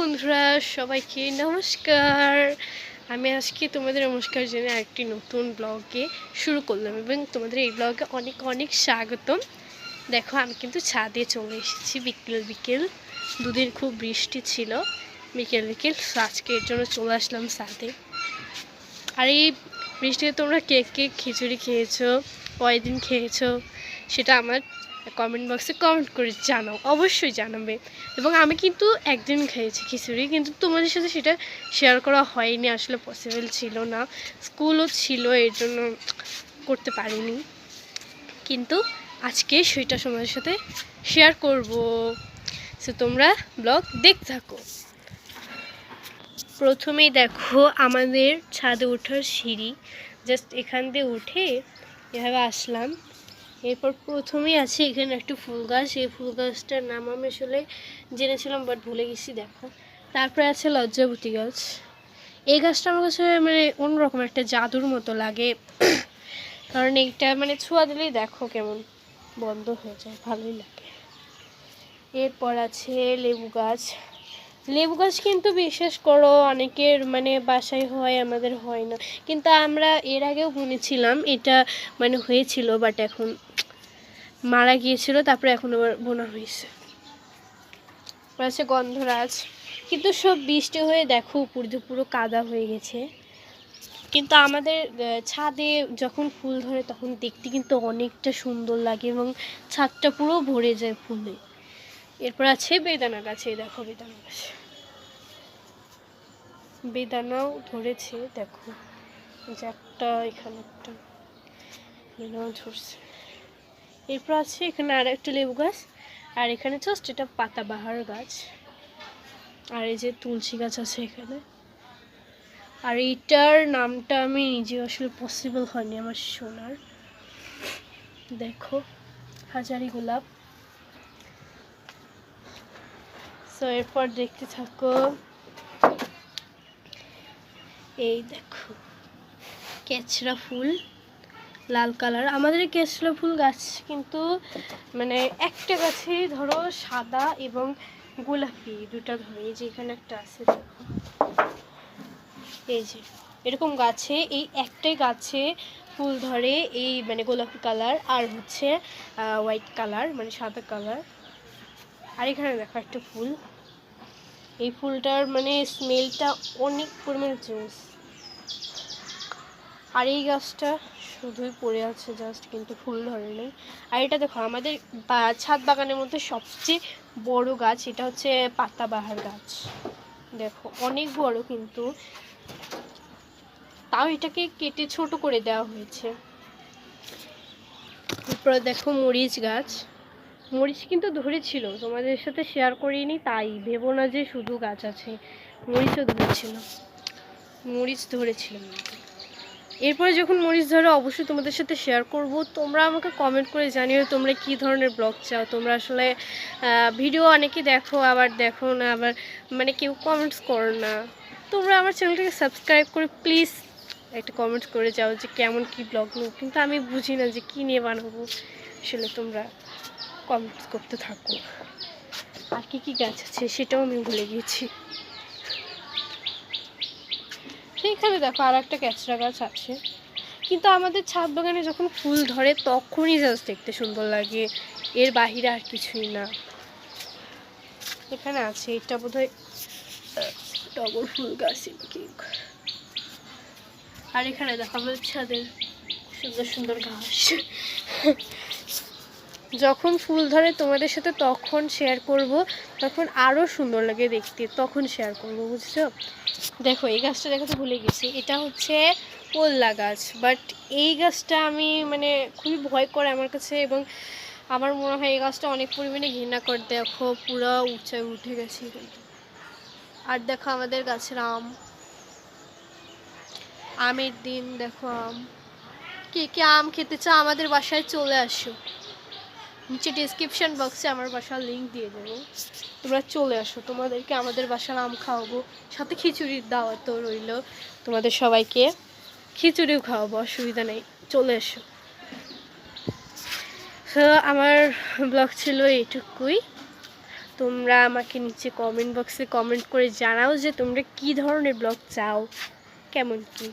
বন্ধুরা, সবাইকে নমস্কার। আমি আজকে তোমাদের নমস্কার জানিয়ে আরেকটি নতুন ব্লগে শুরু করলাম এবং তোমাদের এই ব্লগে অনেক অনেক স্বাগতম। দেখো, আমি কিন্তু ছাদে চলে এসেছি। বিকেল দুদিন খুব বৃষ্টি ছিল, বিকেল আজকে এর জন্য চলে আসলাম ছাদে। আর এই বৃষ্টিতে তোমরা কে কে খিচুড়ি খেয়েছো, কয়দিন খেয়েছো, সেটা আমার কমেন্ট বক্সে কমেন্ট করে জানাও, অবশ্যই জানাবে। এবং আমি কিন্তু একদিন খেয়েছি খিচুড়ি, কিন্তু তোমাদের সাথে সেটা শেয়ার করা হয়নি, আসলে পসিবল ছিল না, স্কুলও ছিল, এর জন্য করতে পারিনি। কিন্তু আজকে সেটা তোমাদের সাথে শেয়ার করব, সো তোমরা ব্লগ দেখতে থাকো। প্রথমেই দেখো আমাদের ছাদে ওঠার সিঁড়ি, জাস্ট এখান দিয়ে উঠে এভাবে আসলাম। এরপর প্রথমেই আছে এখানে একটা ফুল গাছ, এই ফুল গাছটার নাম আমি আসলে জেনেছিলাম বাট ভুলে গেছি। দেখো, তারপরে আছে লজ্জাবতী গাছ। এই গাছটা আমার কাছে মানে অন্যরকম একটা জাদুর মতো লাগে, কারণ এইটা মানে ছোঁয়া দিলেই দেখো কেমন বন্ধ হয়ে যায়, ভালোই লাগে। এরপর আছে লেবু গাছ। লেবু গাছ কিন্তু বিশ্বাস করো অনেকের মানে বাসায় হয়, আমাদের হয় না, কিন্তু আমরা এর আগেও বুনেছিলাম, এটা মানে হয়েছিল বাট এখন মারা গিয়েছিল, তারপরে এখন আবার বোনা হয়েছে। আছে গন্ধরাজ, কিন্তু সব বৃষ্টি হয়ে দেখো উপর দিয়ে পুরো কাদা হয়ে গেছে। কিন্তু আমাদের ছাদে যখন ফুল ধরে তখন দেখতে কিন্তু অনেকটা সুন্দর লাগে এবং ছাদটা পুরো ভরে যায় ফুলে। এরপর আছে বেদানা গাছ। এই দেখো বেদানা গাছ, বেদানাও ধরেছে, দেখো যে একটা এখানে একটা বেদানা ধরছে। এরপর আছে এখানে আর একটা লেবু গাছ, আর এখানে জাস্ট এটা পাতাবাহার গাছ, আর এই যে তুলসী গাছ আছে এখানে। আর এইটার নামটা আমি নিজে আসলে পসিবল হয়নি আমার শোনার। দেখো হাজারি গোলাপ। সো এরপর দেখতে থাকো, এই দেখো কেচরা ফুল, লাল কালার। আমাদের কেচরা ফুল গাছ কিন্তু মানে একটা গাছেই ধরো সাদা এবং গোলাপি দুটা ধরে, এই যে এখানে একটা আছে দেখো, এই যে এরকম গাছে এই একটাই গাছে ফুল ধরে, এই মানে গোলাপি কালার আর হচ্ছে হোয়াইট কালার মানে সাদা কালার। আর এখানে দেখো একটা ফুল, এই ফুলটার মানে স্মেলটা অনেক পরিমাণে চেঞ্জ। আর এই গাছটা শুধুই পড়ে আছে জাস্ট, কিন্তু ফুল ধরে নেই। আর এটা দেখো আমাদের ছাদ বাগানের মধ্যে সবচেয়ে বড় গাছ, এটা হচ্ছে পাতাবাহার গাছ। দেখো অনেক বড়, কিন্তু তাও এটাকে কেটে ছোট করে দেওয়া হয়েছে। তারপর দেখো মরিচ গাছ। মরিচ কিন্তু ধরেছিল, তোমাদের সাথে শেয়ার করিনি, তাই ভেবো না যে শুধু গাছ আছে, মরিচও ধরেছিল, মরিচ ধরেছিল। এরপরে যখন মরিচ ধরে অবশ্যই তোমাদের সাথে শেয়ার করব। তোমরা আমাকে কমেন্ট করে জানিও তোমরা কী ধরনের ব্লগ চাও। তোমরা আসলে ভিডিও অনেকে দেখো, আবার দেখো না, আবার মানে কেউ কমেন্টস করো না। তোমরা আমার চ্যানেলটাকে সাবস্ক্রাইব করে প্লিজ একটা কমেন্টস করে যাও যে কেমন কী ব্লগ নেব, কিন্তু আমি বুঝি না যে কী নিয়ে বানাবো। আসলে তোমরা কমেন্টস করতে থাকো। আর কী কী গাছ আছে সেটাও আমি ভুলে গিয়েছি। সেইখানে দেখো আর একটা ক্যাচরা গাছ আছে, কিন্তু আমাদের ছাদ বাগানে যখন ফুল ধরে তখনই জাস্ট দেখতে সুন্দর লাগে, এর বাহিরে আর কিছুই না। এখানে আছে এটা বোধহয় টগর ফুল গাছ। আর এখানে দেখো আমাদের ছাদের সুন্দর সুন্দর ঘাস। যখন ফুল ধরে তোমাদের সাথে তখন শেয়ার করব, তখন আরও সুন্দর লাগে দেখতে, তখন শেয়ার করব, বুঝছো? দেখো এই গাছটা দেখো তো ভুলে গেছি, এটা হচ্ছে পোল্লা গাছ, বাট এই গাছটা আমি মানে খুবই ভয় করে আমার কাছে, এবং আমার মনে হয় এই গাছটা অনেক পরিমাণে ঘৃণা করে। দেখো পুরো উঁচায় উঠে গেছে। আর দেখো আমাদের গাছের আম, আমের দিন, দেখো আম। কে কে আম খেতে চাও আমাদের বাসায় চলে আসো, নিচে ডিসক্রিপশন বক্সে আমার বাসার লিঙ্ক দিয়ে দেবো, তোমরা চলে আসো, তোমাদেরকে আমাদের বাসার আম খাওয়াবো, সাথে খিচুড়ির দাওয়াতও রইল, তোমাদের সবাইকে খিচুড়িও খাওয়াবো, অসুবিধা নেই, চলে এসো। তো আমার ব্লগ ছিল এইটুকুই। তোমরা আমাকে নিচে কমেন্ট বক্সে কমেন্ট করে জানাও যে তোমরা কী ধরনের ব্লগ চাও, কেমন কি।